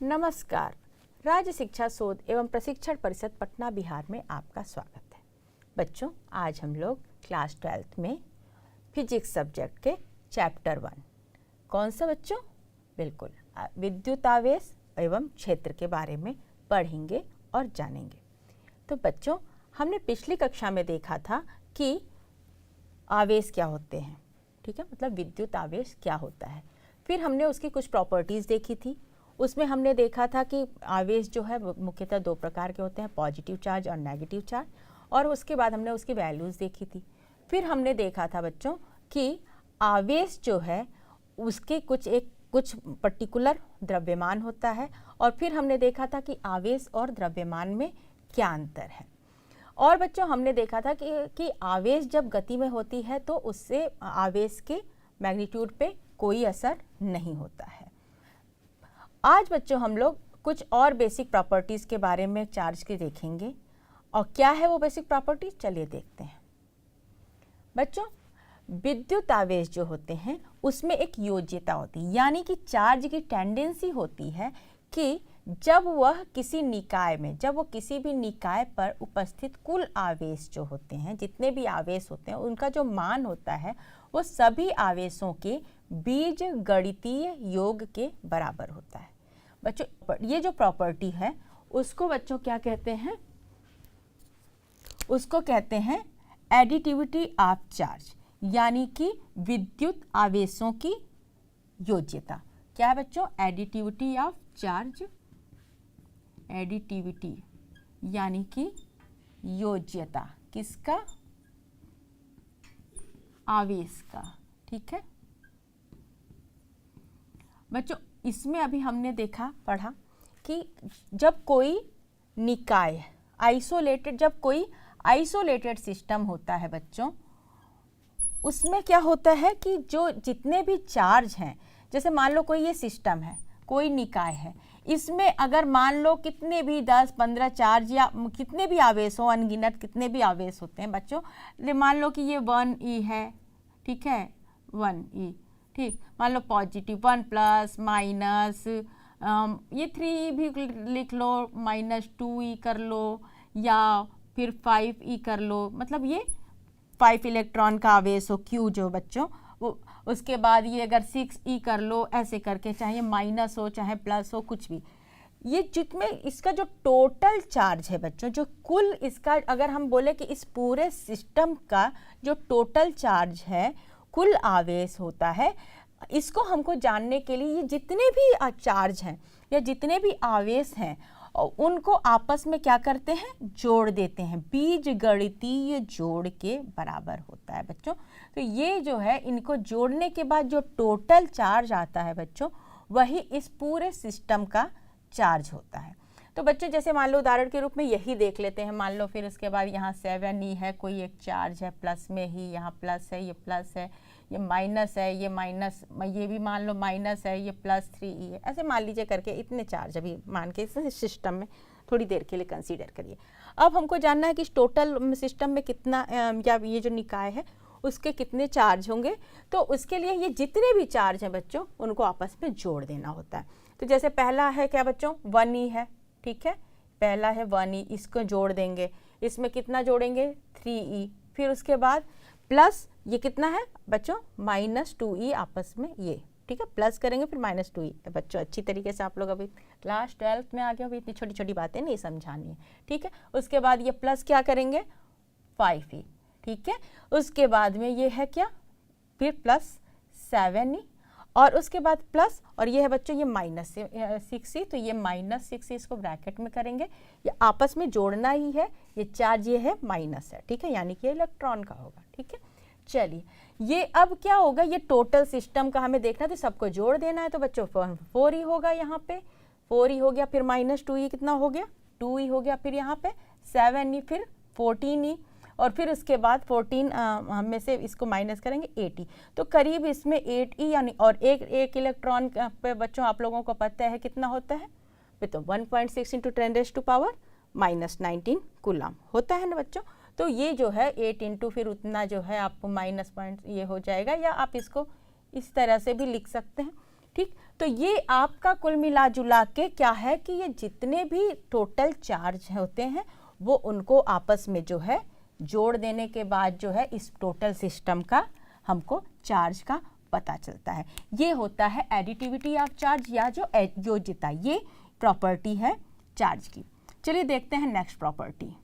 नमस्कार। राज्य शिक्षा शोध एवं प्रशिक्षण परिषद पटना बिहार में आपका स्वागत है। बच्चों, आज हम लोग क्लास 12th में फिजिक्स सब्जेक्ट के चैप्टर 1 कौन सा बच्चों? बिल्कुल विद्युत आवेश एवं क्षेत्र के बारे में पढ़ेंगे और जानेंगे। तो बच्चों, हमने पिछली कक्षा में देखा था कि आवेश क्या होते हैं, ठीक है, मतलब विद्युत आवेश क्या होता है। फिर हमने उसकी कुछ प्रॉपर्टीज़ देखी थी। उसमें हमने देखा था कि आवेश जो है मुख्यतः दो प्रकार के होते हैं, पॉजिटिव चार्ज और नेगेटिव चार्ज, और उसके बाद हमने उसकी वैल्यूज़ देखी थी। फिर हमने देखा था बच्चों कि आवेश जो है उसके कुछ पर्टिकुलर द्रव्यमान होता है, और फिर हमने देखा था कि आवेश और द्रव्यमान में क्या अंतर है। और बच्चों, हमने देखा था कि आवेश जब गति में होती है तो उससे आवेश के मैग्नीट्यूड पे कोई असर नहीं होता है। आज बच्चों हम लोग कुछ और बेसिक प्रॉपर्टीज़ के बारे में चार्ज के देखेंगे। और क्या है वो बेसिक प्रॉपर्टीज, चलिए देखते हैं। बच्चों, विद्युत आवेश जो होते हैं उसमें एक योज्यता होती है, यानी कि चार्ज की टेंडेंसी होती है कि जब वह किसी निकाय में, जब वो किसी भी निकाय पर उपस्थित कुल आवेश जो होते हैं, जितने भी आवेश होते हैं, उनका जो मान होता है वो सभी आवेशों के बीजगणितीय योग के बराबर होता है। बच्चों, ये जो प्रॉपर्टी है उसको बच्चों क्या कहते हैं? उसको कहते हैं एडिटिविटी ऑफ चार्ज, यानी कि विद्युत आवेशों की योज्यता। क्या है बच्चों? एडिटिविटी ऑफ चार्ज, एडिटिविटी यानी कि योज्यता किसका? आवेश का, ठीक है बच्चों। इसमें अभी हमने पढ़ा कि जब कोई निकाय जब कोई आइसोलेटेड सिस्टम होता है बच्चों, उसमें क्या होता है कि जो जितने भी चार्ज हैं, जैसे मान लो कोई ये सिस्टम है, कोई निकाय है, इसमें अगर मान लो कितने भी 10-15 चार्ज या कितने भी आवेश हो, अनगिनत कितने भी आवेश होते हैं बच्चों, मान लो कि ये 1e है, ठीक है, 1e, ठीक, मान लो पॉजिटिव 1 प्लस माइनस, ये 3 भी लिख लो, -2e कर लो, या फिर 5e कर लो, मतलब ये 5 इलेक्ट्रॉन का आवेश हो Q जो बच्चों, वो उसके बाद ये अगर 6e कर लो, ऐसे करके, चाहे माइनस हो चाहे प्लस हो, कुछ भी, ये जितने इसका जो टोटल चार्ज है बच्चों, जो कुल इसका अगर हम बोले कि इस पूरे सिस्टम का जो टोटल चार्ज है, कुल आवेश होता है, इसको हमको जानने के लिए ये जितने भी चार्ज हैं या जितने भी आवेश हैं उनको आपस में क्या करते हैं? जोड़ देते हैं। बीजगणितीय जोड़ के बराबर होता है बच्चों। तो ये जो है, इनको जोड़ने के बाद जो टोटल चार्ज आता है बच्चों, वही इस पूरे सिस्टम का चार्ज होता है। तो बच्चों, जैसे मान लो उदाहरण के रूप में यही देख लेते हैं। मान लो फिर उसके बाद यहाँ 7e है, कोई एक चार्ज है प्लस में ही, यहाँ प्लस है, ये प्लस है, ये माइनस है, ये माइनस, ये भी मान लो माइनस है, ये +3e है, ऐसे मान लीजिए करके इतने चार्ज अभी मान के इस सिस्टम में थोड़ी देर के लिए कंसीडर करिए। अब हमको जानना है कि इस टोटल सिस्टम में कितना या ये जो निकाय है उसके कितने चार्ज होंगे। तो उसके लिए ये जितने भी चार्ज हैं बच्चों, उनको आपस में जोड़ देना होता है। तो जैसे पहला है क्या बच्चों? 1e है, ठीक है, पहला है 1e, इसको जोड़ देंगे, इसमें कितना जोड़ेंगे? 3e, फिर उसके बाद प्लस ये कितना है बच्चों? -2e आपस में ये, ठीक है, प्लस करेंगे फिर -2e। बच्चों, अच्छी तरीके से आप लोग अभी क्लास 12th में आ गए, अभी इतनी छोटी छोटी बातें नहीं समझानी है, ठीक है। उसके बाद ये प्लस क्या करेंगे? 5e, ठीक है। उसके बाद में ये है क्या? फिर +7e, और उसके बाद प्लस, और ये है बच्चों ये -6e, तो ये -6e इसको ब्रैकेट में करेंगे, ये आपस में जोड़ना ही है, ये चार्ज ये है माइनस है, ठीक है, यानी कि इलेक्ट्रॉन का होगा, ठीक है। चलिए, ये अब क्या होगा? ये टोटल सिस्टम का हमें देखना है, तो सबको जोड़ देना है। तो बच्चों 4e होगा, यहाँ पे 4e हो गया, फिर -2e कितना हो गया? 2e हो गया, फिर यहाँ पे 7e, फिर 14e, और फिर उसके बाद 14 हम में से इसको माइनस करेंगे 8e, तो करीब इसमें 8e, यानी, और एक इलेक्ट्रॉन पे बच्चों आप लोगों को पता है कितना होता है? तो 1.6 × 10⁻⁻19 कूलम होता है ना बच्चों। तो ये जो है 8 इंटू फिर उतना जो है आपको माइनस पॉइंट ये हो जाएगा, या आप इसको इस तरह से भी लिख सकते हैं, ठीक, तो ये आपका कुल मिला जुला के क्या है कि ये जितने भी टोटल चार्ज होते हैं वो उनको आपस में जो है जोड़ देने के बाद जो है इस टोटल सिस्टम का हमको चार्ज का पता चलता है। ये होता है एडिटिविटी ऑफ चार्ज या जो योज्यता, ये प्रॉपर्टी है चार्ज की। चलिए देखते हैं नेक्स्ट प्रॉपर्टी।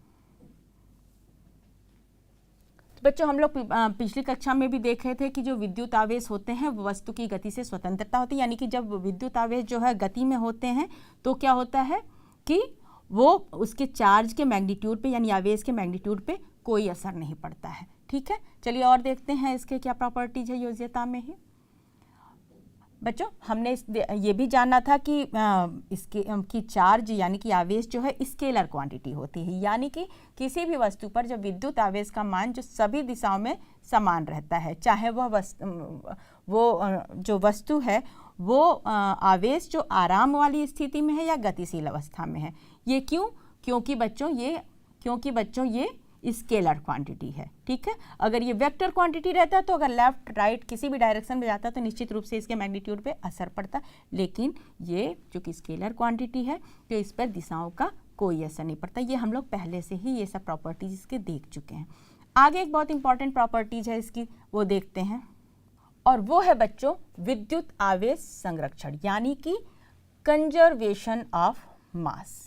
बच्चों हम लोग पिछली कक्षा में भी देख रहे थे कि जो विद्युत आवेश होते हैं वो वस्तु की गति से स्वतंत्रता होती है, यानी कि जब विद्युत आवेश जो है गति में होते हैं तो क्या होता है कि वो उसके चार्ज के मैग्नीट्यूड पे यानी आवेश के मैग्नीट्यूड पे कोई असर नहीं पड़ता है। ठीक है, चलिए और देखते हैं इसके क्या प्रॉपर्टीज है योज्यता में ही। बच्चों हमने ये भी जाना था कि इसके की चार्ज यानी कि आवेश जो है स्केलर क्वांटिटी होती है, यानी कि किसी भी वस्तु पर जब विद्युत आवेश का मान जो सभी दिशाओं में समान रहता है, चाहे वह जो वस्तु है वो आवेश जो आराम वाली स्थिति में है या गतिशील अवस्था में है। ये क्यों? क्योंकि बच्चों ये स्केलर क्वांटिटी है। ठीक है, अगर ये वेक्टर क्वांटिटी रहता है तो अगर लेफ्ट राइट किसी भी डायरेक्शन में जाता है तो निश्चित रूप से इसके मैग्नीट्यूड पे असर पड़ता, लेकिन ये जो कि स्केलर क्वांटिटी है तो इस पर दिशाओं का कोई असर नहीं पड़ता। ये हम लोग पहले से ही ये सब प्रॉपर्टीज इसके देख चुके हैं। आगे एक बहुत इंपॉर्टेंट प्रॉपर्टीज है इसकी, वो देखते हैं, और वो है बच्चों विद्युत आवेश संरक्षण यानी कि कंजर्वेशन ऑफ मास।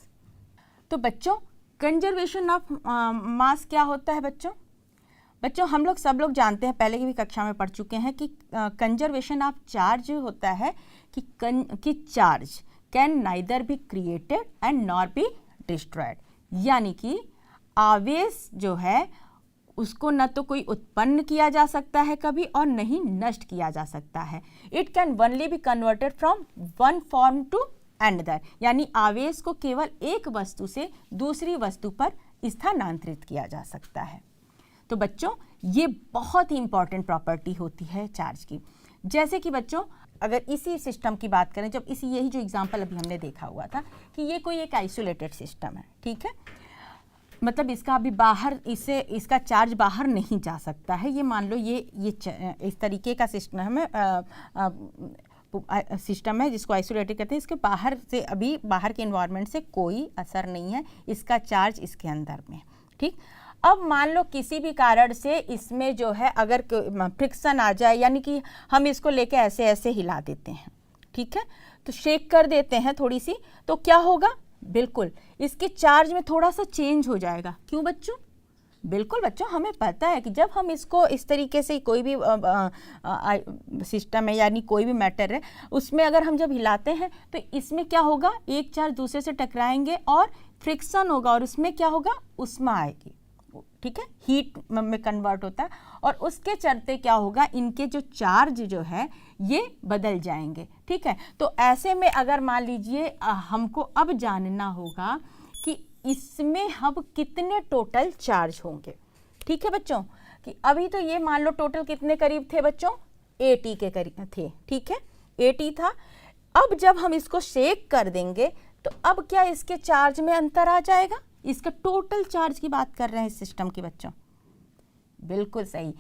तो बच्चों कंजर्वेशन ऑफ मास क्या होता है बच्चों हम लोग सब लोग जानते हैं, पहले की भी कक्षा में पढ़ चुके हैं कि कंजर्वेशन ऑफ चार्ज होता है कि charge can neither be created and nor be destroyed, यानी कि आवेश जो है उसको न तो कोई उत्पन्न किया जा सकता है कभी और नहीं नष्ट किया जा सकता है। It can only be converted from one form to another, यानी आवेश को केवल एक वस्तु से दूसरी वस्तु पर स्थानांतरित किया जा सकता है। तो बच्चों ये बहुत ही इंपॉर्टेंट प्रॉपर्टी होती है चार्ज की। जैसे कि बच्चों अगर इसी सिस्टम की बात करें, जब यही जो एग्जांपल अभी हमने देखा हुआ था कि ये कोई एक आइसोलेटेड सिस्टम है, ठीक है, मतलब इसका अभी बाहर इसका चार्ज बाहर नहीं जा सकता है। ये मान लो ये इस तरीके का सिस्टम है जिसको आइसोलेटेड कहते हैं, इसके बाहर से अभी बाहर के एनवायरनमेंट से कोई असर नहीं है, इसका चार्ज इसके अंदर में। ठीक, अब मान लो किसी भी कारण से इसमें जो है अगर फ्रिक्शन आ जाए, यानी कि हम इसको लेके ऐसे ऐसे हिला देते हैं, ठीक है, तो शेक कर देते हैं थोड़ी सी, तो क्या होगा, बिल्कुल इसके चार्ज में थोड़ा सा चेंज हो जाएगा। क्यों बच्चों? बिल्कुल बच्चों हमें पता है कि जब हम इसको इस तरीके से कोई भी सिस्टम है यानी कोई भी मैटर है उसमें अगर हम जब हिलाते हैं तो इसमें क्या होगा, एक चार्ज दूसरे से टकराएंगे और फ्रिक्शन होगा और उसमें क्या होगा, ऊष्मा आएगी। ठीक है, हीट में कन्वर्ट होता है और उसके चलते क्या होगा, इनके जो चार्ज जो है ये बदल जाएंगे। ठीक है, तो ऐसे में अगर मान लीजिए हमको अब जानना होगा कि इसमें हम कितने टोटल चार्ज होंगे। ठीक है बच्चों, कि अभी तो ये मान लो टोटल कितने करीब थे बच्चों, 80 के करीब थे। ठीक है, 80 था। अब जब हम इसको शेक कर देंगे तो अब क्या इसके चार्ज में अंतर आ जाएगा? इसका टोटल चार्ज की बात कर रहे हैं इस सिस्टम की बच्चों, बिल्कुल सही,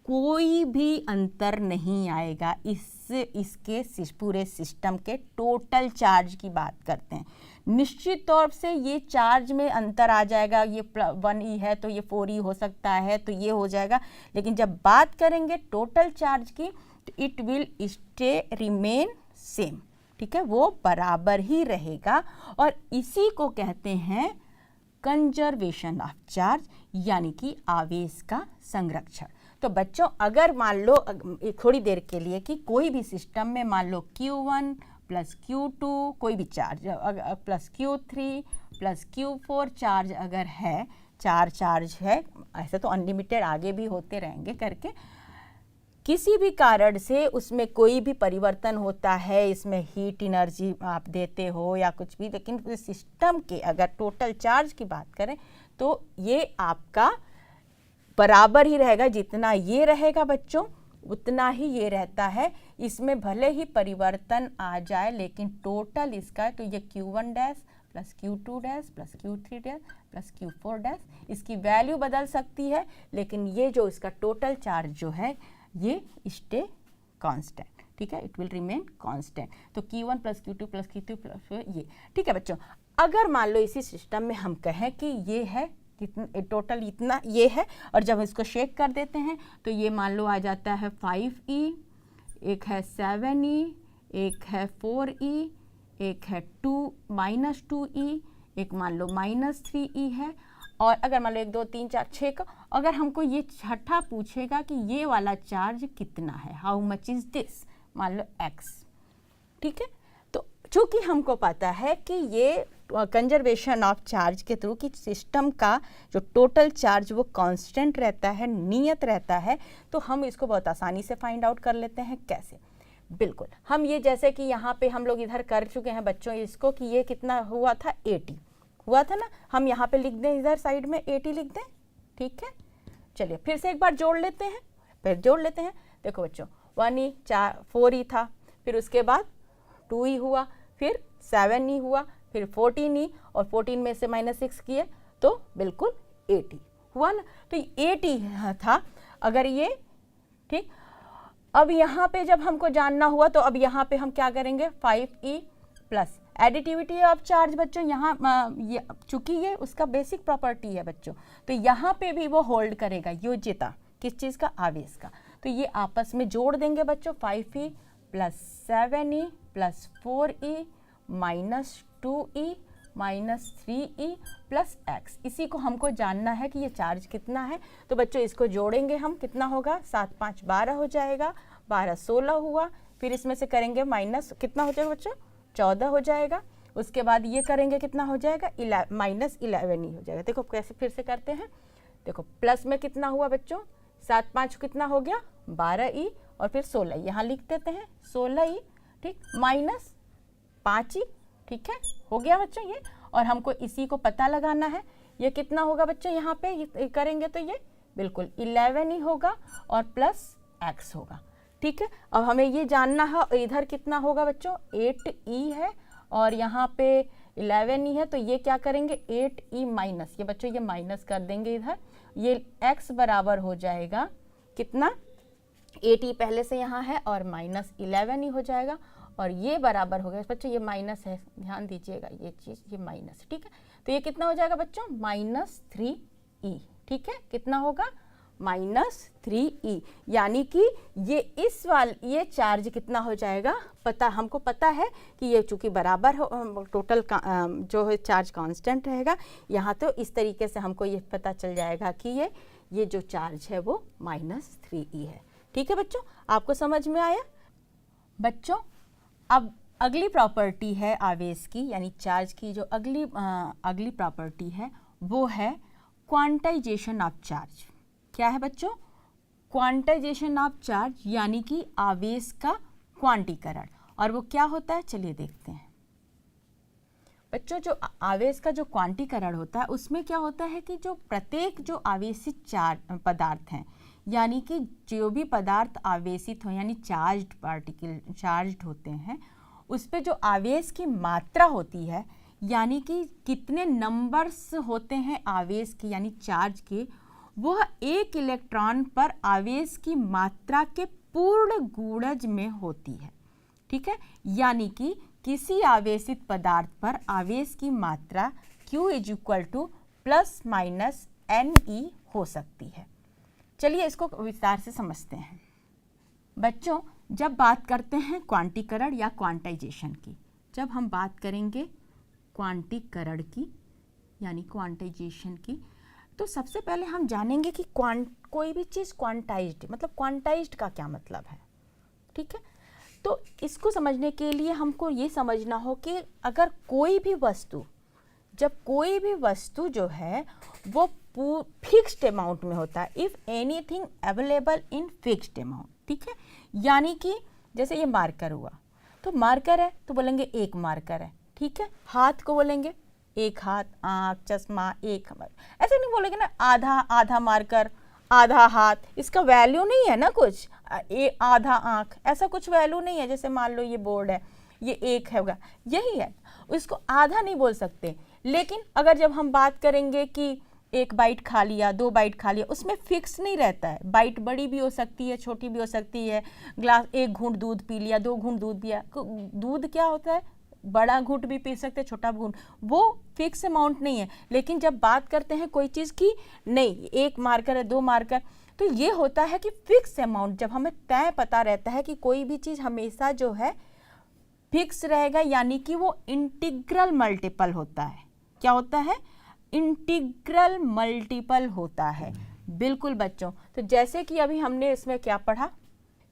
कोई भी अंतर नहीं आएगा। इसके पूरे सिस्टम के टोटल चार्ज की बात करते हैं। निश्चित तौर से ये चार्ज में अंतर आ जाएगा, ये 1e है तो ये 4e हो सकता है, तो ये हो जाएगा, लेकिन जब बात करेंगे टोटल चार्ज की तो it will stay remain same. ठीक है, वो बराबर ही रहेगा और इसी को कहते हैं कंजर्वेशन ऑफ चार्ज यानी कि आवेश का संरक्षण। तो बच्चों अगर मान लो थोड़ी देर के लिए कि कोई भी सिस्टम में मान लो Q1 प्लस Q2 कोई भी charge plus Q3 plus Q4 charge अगर है, 4 चार्ज है, ऐसे तो अनलिमिटेड आगे भी होते रहेंगे करके, किसी भी कारण से उसमें कोई भी परिवर्तन होता है, इसमें हीट एनर्जी आप देते हो या कुछ भी, लेकिन सिस्टम के अगर टोटल चार्ज की बात करें तो ये आपका बराबर ही रहेगा। जितना ये रहेगा बच्चों उतना ही ये रहता है, इसमें भले ही परिवर्तन आ जाए लेकिन टोटल इसका तो ये Q1 dash plus Q2 dash plus Q3 dash plus Q4 dash, इसकी वैल्यू बदल सकती है लेकिन ये जो इसका टोटल चार्ज जो है ये स्टे कांस्टेंट। ठीक है, इट विल रिमेन कांस्टेंट। तो Q1 plus Q2 plus Q3 plus ये, ठीक है बच्चों। अगर मान लो इसी सिस्टम में हम कहें कि ये है कितना टोटल, इतना ये है, और जब इसको शेक कर देते हैं तो ये मान लो आ जाता है 5E, एक है 7E, एक है 4E, एक है -2E, एक मान लो -3E है, और अगर मान लो 1 2 3 4 6 का, अगर हमको ये छठा पूछेगा कि ये वाला चार्ज कितना है, हाउ मच इज दिस, मान लो x, ठीक है। तो चूंकि हमको पता है कि ये कंजर्वेशन ऑफ चार्ज के थ्रू कि सिस्टम का जो टोटल चार्ज वो कांस्टेंट रहता है, नियत रहता है, तो हम इसको बहुत आसानी से फाइंड आउट कर लेते हैं। कैसे? बिल्कुल, हम ये जैसे कि यहाँ पे हम लोग इधर कर चुके हैं बच्चों इसको, कि ये कितना हुआ था 80 हुआ था ना, हम यहाँ पे लिख दें, इधर साइड में 80 लिख दें, ठीक है। चलिए फिर से एक बार जोड़ लेते हैं, फिर जोड़ लेते हैं। देखो बच्चों 1E 4E था, फिर उसके बाद 2E हुआ, फिर 7E हुआ, फिर 14E, और 14 में से -6 किए तो बिल्कुल 80 हुआ ना। तो 80 था अगर ये, ठीक। अब यहाँ पे जब हमको जानना हुआ तो अब यहाँ पे हम क्या करेंगे, 5E plus additivity of charge बच्चों, यहाँ चूंकि ये उसका बेसिक प्रॉपर्टी है बच्चों, तो यहाँ पे भी वो होल्ड करेगा योज्यता, किस चीज़ का, आवेश का। तो ये आपस में जोड़ देंगे बच्चों, 5E plus 7E plus 4E minus 2E minus 3E plus x। इसी को हमको जानना है कि ये चार्ज कितना है। तो बच्चों इसको जोड़ेंगे हम, कितना होगा, 7 5 12 हो जाएगा, 12 16 हुआ, फिर इसमें से करेंगे माइनस, कितना हो जाएगा बच्चों, 14 हो जाएगा। उसके बाद ये करेंगे, कितना हो जाएगा, -11 ही हो जाएगा। देखो कैसे फिर से करते हैं, देखो प्लस में कितना हुआ बच्चों, 7 5 कितना हो गया, 12E, और फिर 16, यहाँ लिख देते हैं 16E, ठीक, माइनस 5E, ठीक है, हो गया बच्चों ये। और हमको इसी को पता लगाना है, ये कितना होगा बच्चों, यहाँ पे ये करेंगे तो ये बिल्कुल 11 ही होगा और प्लस x होगा, ठीक है। अब हमें ये जानना है इधर कितना होगा बच्चों, 8E है और यहाँ पे 11E है, तो ये क्या करेंगे, 8E माइनस, ये बच्चों ये माइनस कर देंगे इधर, ये x बराबर हो जाएगा कितना, 8E पहले से यहाँ है और -11E हो जाएगा, और ये बराबर हो गया बच्चों, ये माइनस है, ध्यान दीजिएगा ये चीज़, ये माइनस, ठीक है। तो ये कितना हो जाएगा बच्चों, -3E, ठीक है, कितना होगा, -3E, यानी कि ये चार्ज कितना हो जाएगा, हमको पता है कि ये चूंकि बराबर हो, टोटल जो है चार्ज कांस्टेंट रहेगा यहाँ, तो इस तरीके से हमको ये पता चल जाएगा कि ये जो चार्ज है वो -3E है, ठीक है बच्चों। आपको समझ में आया बच्चों? अब अगली प्रॉपर्टी है आवेश की, यानी चार्ज की जो अगली प्रॉपर्टी है वो है क्वांटाइजेशन ऑफ चार्ज। क्या है बच्चों, क्वांटाइजेशन ऑफ चार्ज, यानी कि आवेश का क्वांटीकरण। और वो क्या होता है, चलिए देखते हैं बच्चों। जो आवेश का जो क्वांटीकरण होता है उसमें क्या होता है कि जो प्रत्येक जो आवेशित पदार्थ हैं, यानी कि जो भी पदार्थ आवेशित हो यानी चार्ज्ड पार्टिकल चार्ज्ड होते हैं, उस पे जो आवेश की मात्रा होती है, यानी कि कितने नंबर्स होते हैं आवेश के यानी चार्ज के, वह एक इलेक्ट्रॉन पर आवेश की मात्रा के पूर्ण गुणज में होती है, ठीक है। यानी कि किसी आवेशित पदार्थ पर आवेश की मात्रा Q = ± NE हो सकती है। चलिए इसको विस्तार से समझते हैं बच्चों। जब बात करते हैं क्वांटीकरण या क्वांटाइजेशन की, जब हम बात करेंगे क्वांटीकरण की यानी क्वांटाइजेशन की, तो सबसे पहले हम जानेंगे कि कोई भी चीज़ क्वांटाइज्ड, मतलब क्वांटाइज्ड का क्या मतलब है, ठीक है। तो इसको समझने के लिए हमको ये समझना हो कि अगर कोई भी वस्तु, जब कोई भी वस्तु जो है वो फिक्स्ड अमाउंट में होता है, if anything available in fixed amount, ठीक है। यानी कि जैसे ये मार्कर हुआ, तो मार्कर है तो बोलेंगे एक मार्कर है, ठीक है। हाथ को बोलेंगे एक हाथ, आँख, चश्मा एक, ऐसे नहीं बोलेंगे ना, आधा मार्कर आधा हाथ, इसका वैल्यू नहीं है ना कुछ, आधा आँख, ऐसा कुछ वैल्यू नहीं है। जैसे मान लो ये बोर्ड है, ये एक होगा, यही है, इसको आधा नहीं बोल सकते। लेकिन अगर जब हम बात करेंगे कि 1 बाइट खा लिया, 2 बाइट खा लिया, उसमें फिक्स नहीं रहता है। बाइट बड़ी भी हो सकती है, छोटी भी हो सकती है। ग्लास 1 घूंट दूध पी लिया, 2 घूंट दूध पिया। दूध क्या होता है, बड़ा घूंट भी पी सकते हैं, छोटा घूंट, वो फिक्स अमाउंट नहीं है। लेकिन जब बात करते हैं कोई चीज़ की, नहीं 1 मार्कर है, 2 मार्कर, तो ये होता है कि फिक्स अमाउंट, जब हमें तय पता रहता है कि कोई भी चीज़ हमेशा जो है फिक्स रहेगा, यानी कि वो इंटीग्रल मल्टीपल होता है। क्या होता है, इंटीग्रल मल्टीपल होता है। बिल्कुल बच्चों, तो जैसे कि अभी हमने इसमें क्या पढ़ा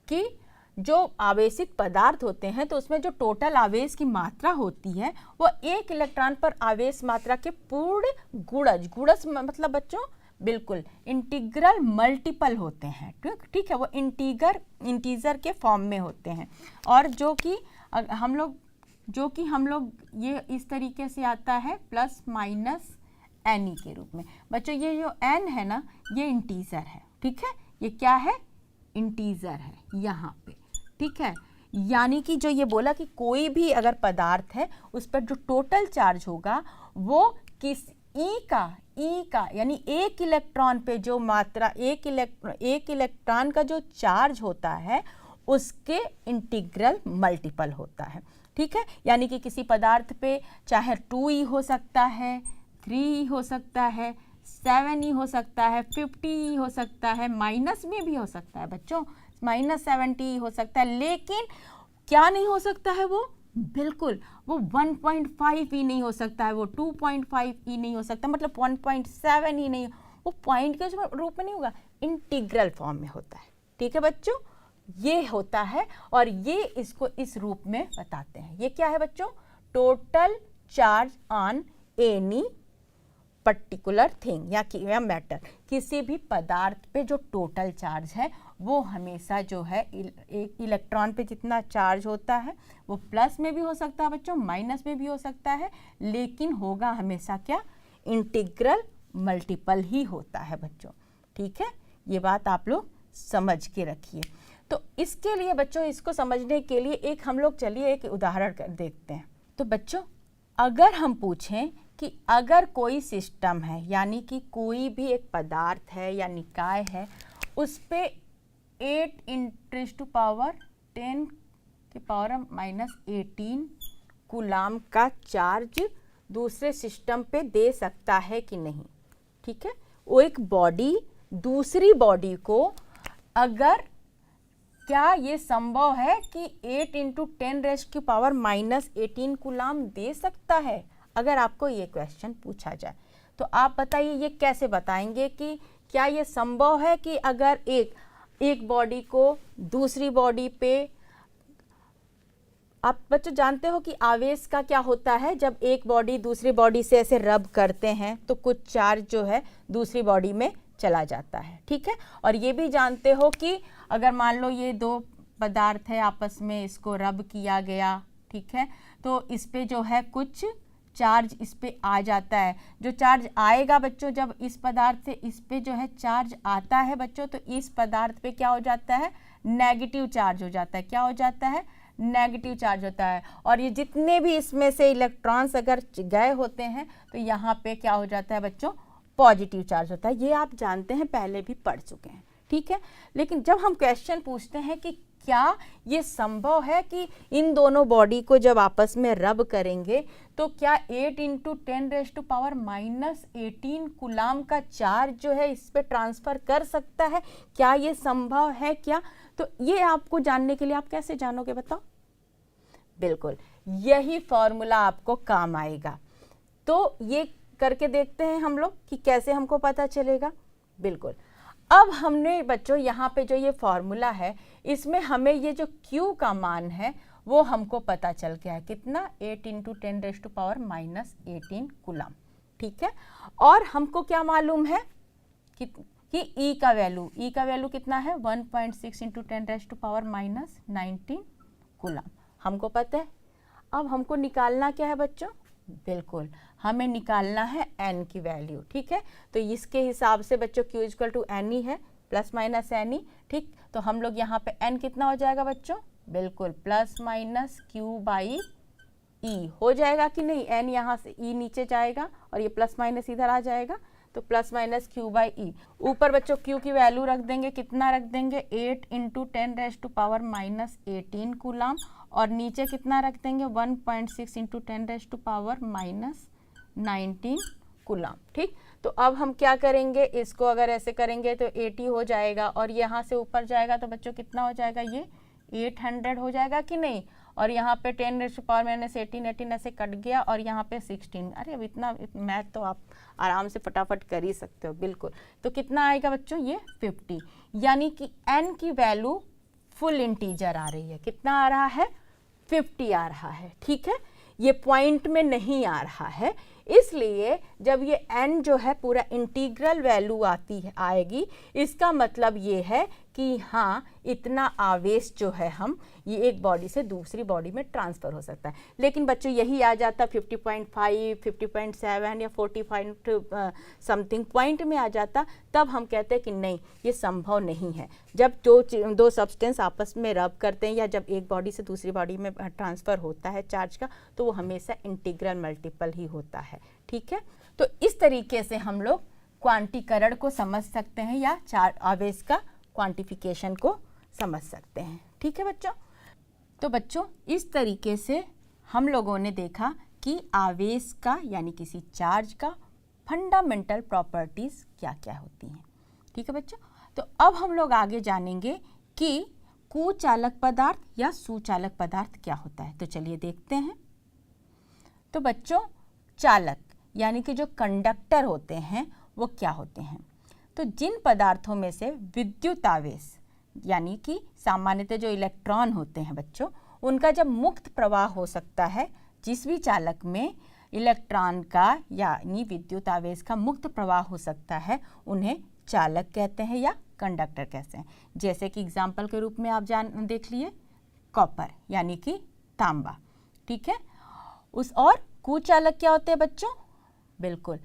कि जो आवेशित पदार्थ होते हैं तो उसमें जो टोटल आवेश की मात्रा होती है वो 1 इलेक्ट्रॉन पर आवेश मात्रा के पूर्ण गुणज, गुणज मतलब बच्चों बिल्कुल इंटीग्रल मल्टीपल होते हैं। ठीक है, वो इंटीजर के फॉर्म में होते हैं। और जो कि हम लोग ये इस तरीके से आता है प्लस माइनस एन के रूप में। बच्चों ये जो एन है ना, ये इंटीजर है। ठीक है, ये क्या है, इंटीजर है यहाँ पे। ठीक है, यानी कि जो ये बोला कि कोई भी अगर पदार्थ है उस पर जो टोटल चार्ज होगा वो किस ई का यानी 1 इलेक्ट्रॉन पे जो मात्रा 1 इलेक्ट्रॉन का जो चार्ज होता है उसके इंटीग्रल मल्टीपल होता है। ठीक है, यानी कि किसी पदार्थ पे चाहे 2e हो सकता है, 3e हो सकता है, 7e हो सकता है, 50e हो सकता है, माइनस में भी हो सकता है बच्चों, -70 हो सकता है, लेकिन क्या नहीं हो सकता है वो, बिल्कुल वो 1.5 नहीं हो सकता है, वो 2.5 नहीं हो सकता, मतलब 1.7 ही नहीं, वो पॉइंट के रूप में नहीं होगा, इंटीग्रल फॉर्म में होता है। ठीक है बच्चों, ये होता है और ये इसको इस रूप में बताते हैं। ये क्या है बच्चों, total charge on any particular thing या मैटर, किसी भी पदार्थ पे जो टोटल चार्ज है वो हमेशा जो है एक इलेक्ट्रॉन पे जितना चार्ज होता है वो प्लस में भी हो सकता है बच्चों, माइनस में भी हो सकता है, लेकिन होगा हमेशा क्या, इंटीग्रल मल्टीपल ही होता है बच्चों। ठीक है, ये बात आप लोग समझ के रखिए। तो इसके लिए बच्चों, इसको समझने के लिए एक हम लोग चलिए एक उदाहरण कर देखते हैं। तो बच्चों अगर हम पूछें कि अगर कोई सिस्टम है, यानी कि कोई भी एक पदार्थ है या निकाय है, उस पे 8 × 10⁻⁻18 कूलाम का चार्ज दूसरे सिस्टम पे दे सकता है कि नहीं। ठीक है, वो एक बॉडी दूसरी बॉडी को, अगर क्या ये संभव है कि 8 × 10⁻⁻18 कूलाम दे सकता है? अगर आपको ये क्वेश्चन पूछा जाए तो आप बताइए ये कैसे बताएंगे कि क्या ये संभव है कि अगर एक बॉडी को दूसरी बॉडी पे, आप बच्चों जानते हो कि आवेश का क्या होता है, जब एक बॉडी दूसरी बॉडी से ऐसे रब करते हैं तो कुछ चार्ज जो है दूसरी बॉडी में चला जाता है। ठीक है, और ये भी जानते हो कि अगर मान लो ये 2 पदार्थ है आपस में, इसको रब किया गया, ठीक है, तो इस पे जो है कुछ चार्ज इस पे आ जाता है। जो चार्ज आएगा बच्चों, जब इस पदार्थ से इस पे जो है चार्ज आता है बच्चों, तो इस पदार्थ पे क्या हो जाता है, नेगेटिव चार्ज हो जाता है। क्या हो जाता है, नेगेटिव चार्ज होता है। और ये जितने भी इसमें से इलेक्ट्रॉन्स अगर गए होते हैं तो यहाँ पे क्या हो जाता है बच्चों, पॉजिटिव चार्ज होता है। ये आप जानते हैं, पहले भी पढ़ चुके हैं। ठीक है, लेकिन जब हम क्वेश्चन पूछते हैं कि क्या ये संभव है कि इन दोनों बॉडी को जब आपस में रब करेंगे तो क्या 8 × 10⁻⁻18 कूलाम का चार्ज जो है इस पे ट्रांसफर कर सकता है, क्या ये संभव है क्या? तो ये आपको जानने के लिए आप कैसे जानोगे बताओ? बिल्कुल यही फॉर्मूला आपको काम आएगा। तो ये करके देखते हैं हम लोग कि कैसे हमको पता चलेगा। बिल्कुल, अब हमने बच्चों यहाँ पे जो ये फॉर्मूला है इसमें हमें ये जो Q का मान है वो हमको पता चल गया है, कितना, 8 × 10⁻⁻18 कूलाम। ठीक है, और हमको क्या मालूम है कि E का वैल्यू कितना है, 1.6 × 10⁻⁻19 कूलाम हमको पता है। अब हमको निकालना क्या है बच्चों, बिल्कुल हमें निकालना है n की वैल्यू। ठीक है, तो इसके हिसाब से बच्चों Q = n ही है, प्लस माइनस n ही। ठीक, तो हम लोग यहाँ पे n कितना हो जाएगा बच्चों, बिल्कुल +-Q/E हो जाएगा कि नहीं, n यहाँ से E नीचे जाएगा और ये प्लस माइनस इधर आ जाएगा, तो plus minus Q by E. ऊपर बच्चों क्यू की वैल्यू रख देंगे, कितना रख देंगे 8 इंटू 10⁻⁻18 कूलम, और नीचे कितना रख देंगे 1.6 इंटू 10⁻⁻19 कूलम। ठीक, तो अब हम क्या करेंगे, इसको अगर ऐसे करेंगे तो 80 हो जाएगा, और यहाँ से ऊपर जाएगा तो बच्चों कितना हो जाएगा, ये 800 हो जाएगा कि नहीं। और यहाँ पे 10⁻⁻18 ऐसे कट गया, और यहाँ पे 16। अरे अब इतना मैथ तो आप आराम से फटाफट कर ही सकते हो, बिल्कुल। तो कितना आएगा बच्चों, ये 50, यानी कि n की वैल्यू फुल इंटीजर आ रही है। कितना आ रहा है, 50 आ रहा है। ठीक है, ये पॉइंट में नहीं आ रहा है, इसलिए जब ये n जो है पूरा इंटीग्रल वैल्यू आएगी, इसका मतलब ये है कि हाँ इतना आवेश जो है हम ये एक बॉडी से दूसरी बॉडी में ट्रांसफ़र हो सकता है। लेकिन बच्चों यही आ जाता 50.5, 50.7 या 45 समथिंग पॉइंट में आ जाता, तब हम कहते हैं कि नहीं ये संभव नहीं है। जब दो सब्सटेंस आपस में रब करते हैं या जब एक बॉडी से दूसरी बॉडी में ट्रांसफ़र होता है चार्ज का, तो वो हमेशा इंटीग्रल मल्टीपल ही होता है। ठीक है, तो इस तरीके से हम लोग क्वांटीकरण को समझ सकते हैं या चार्ज आवेश का क्वांटिफिकेशन को समझ सकते हैं। ठीक है बच्चों, तो बच्चों इस तरीके से हम लोगों ने देखा कि आवेश का यानी किसी चार्ज का फंडामेंटल प्रॉपर्टीज़ क्या क्या होती हैं। ठीक है बच्चों, तो अब हम लोग आगे जानेंगे कि कुचालक पदार्थ या सुचालक पदार्थ क्या होता है। तो चलिए देखते हैं। तो बच्चों चालक यानी कि जो कंडक्टर होते हैं वो क्या होते हैं। तो जिन पदार्थों में से विद्युत आवेश यानी कि सामान्यतः जो इलेक्ट्रॉन होते हैं बच्चों, उनका जब मुक्त प्रवाह हो सकता है, जिस भी चालक में इलेक्ट्रॉन का यानी विद्युत आवेश का मुक्त प्रवाह हो सकता है, उन्हें चालक कहते हैं या कंडक्टर कहते हैं। जैसे कि एग्जाम्पल के रूप में आप देख लिए कॉपर यानी कि तांबा। ठीक है, उस और कुचालक क्या होते हैं बच्चों, बिल्कुल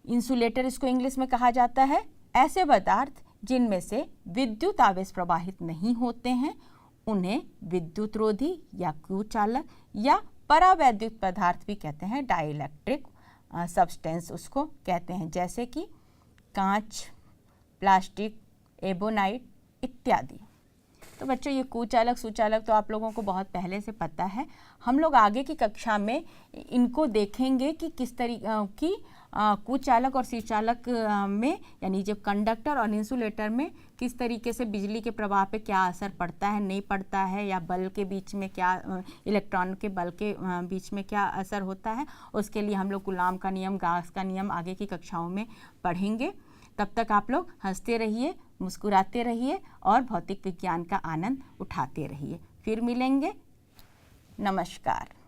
इंसुलेटर इसको इंग्लिश में कहा जाता है। ऐसे पदार्थ जिनमें से विद्युत आवेश प्रवाहित नहीं होते हैं उन्हें विद्युत रोधी या कुचालक या परावैद्युत पदार्थ भी कहते हैं, डाइलेक्ट्रिक सब्सटेंस उसको कहते हैं, जैसे कि कांच, प्लास्टिक, एबोनाइट इत्यादि। तो बच्चों ये कुचालक सुचालक तो आप लोगों को बहुत पहले से पता है। हम लोग आगे की कक्षा में इनको देखेंगे कि किस तरीके की कुचालक और सुचालक में यानी जब कंडक्टर और इंसुलेटर में किस तरीके से बिजली के प्रवाह पे क्या असर पड़ता है, नहीं पड़ता है, या बल के बीच में क्या, इलेक्ट्रॉन के बल के बीच में क्या असर होता है, उसके लिए हम लोग कूलॉम का नियम, गॉस का नियम आगे की कक्षाओं में पढ़ेंगे। तब तक आप लोग हंसते रहिए, मुस्कुराते रहिए और भौतिक विज्ञान का आनंद उठाते रहिए। फिर मिलेंगे, नमस्कार।